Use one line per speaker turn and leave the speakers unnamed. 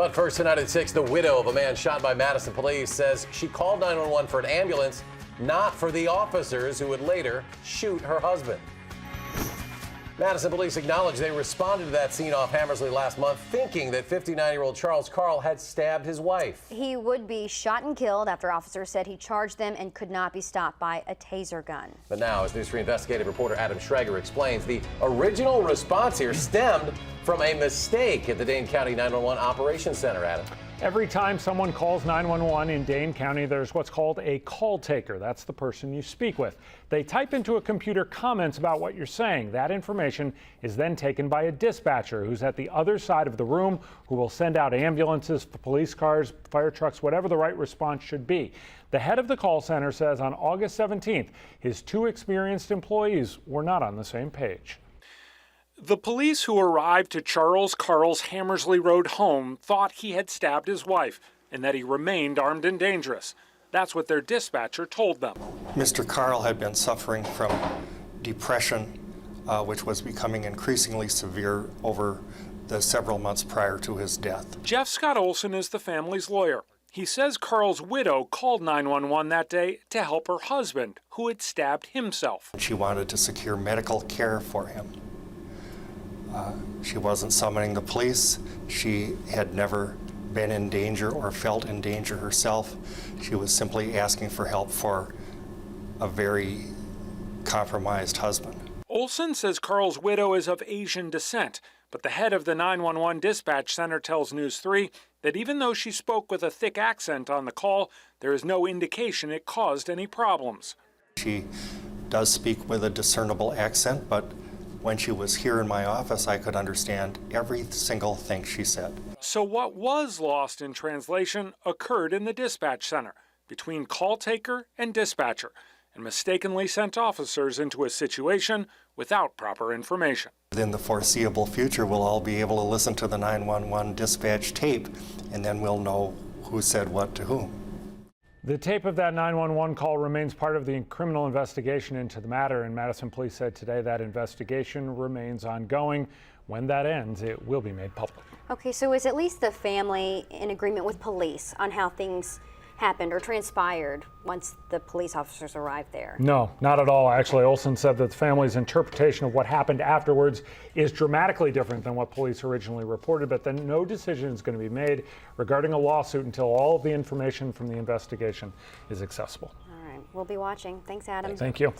But first tonight at 6, the widow of a man shot by Madison police says she called 911 for an ambulance, not for the officers who would later shoot her husband. Madison police acknowledge they responded to that scene off Hammersley last month, thinking that 59-year-old Charles Carl had stabbed his wife.
He would be shot and killed after officers said he charged them and could not be stopped by a taser gun.
But now, as News 3 investigative reporter Adam Schrager explains, the original response here stemmed from a mistake at the Dane County 911 Operations Center, Adam.
Every time someone calls 911 in Dane County, there's what's called a call taker. That's the person you speak with. They type into a computer comments about what you're saying. That information is then taken by a dispatcher who's at the other side of the room, who will send out ambulances, police cars, fire trucks, whatever the right response should be. The head of the call center says on August 17th, his two experienced employees were not on the same page.
The police who arrived to Charles Carl's Hammersley Road home thought he had stabbed his wife and that he remained armed and dangerous. That's what their dispatcher told them.
Mr. Carl had been suffering from depression, which was becoming increasingly severe over the several months prior to his death.
Jeff Scott Olson is the family's lawyer. He says Carl's widow called 911 that day to help her husband, who had stabbed himself.
She wanted to secure medical care for him. She wasn't summoning the police. She had never been in danger or felt in danger herself. She was simply asking for help for a very compromised husband.
Olson says Carl's widow is of Asian descent, but the head of the 911 dispatch center tells News 3 that even though she spoke with a thick accent on the call, there is no indication it caused any problems.
She does speak with a discernible accent, but when she was here in my office, I could understand every single thing she said.
So what was lost in translation occurred in the dispatch center between call taker and dispatcher, and mistakenly sent officers into a situation without proper information.
Within the foreseeable future, we'll all be able to listen to the 911 dispatch tape, and then we'll know who said what to whom.
The tape of that 911 call remains part of the criminal investigation into the matter, and Madison police said today that investigation remains ongoing. When that ends, it will be made public.
Okay, so is at least the family in agreement with police on how things happened or transpired once the police officers arrived there?
No, not at all. Actually, Olson said that the family's interpretation of what happened afterwards is dramatically different than what police originally reported, but then no decision is going to be made regarding a lawsuit until all of the information from the investigation is accessible.
All right, we'll be watching. Thanks, Adam.
Thank you.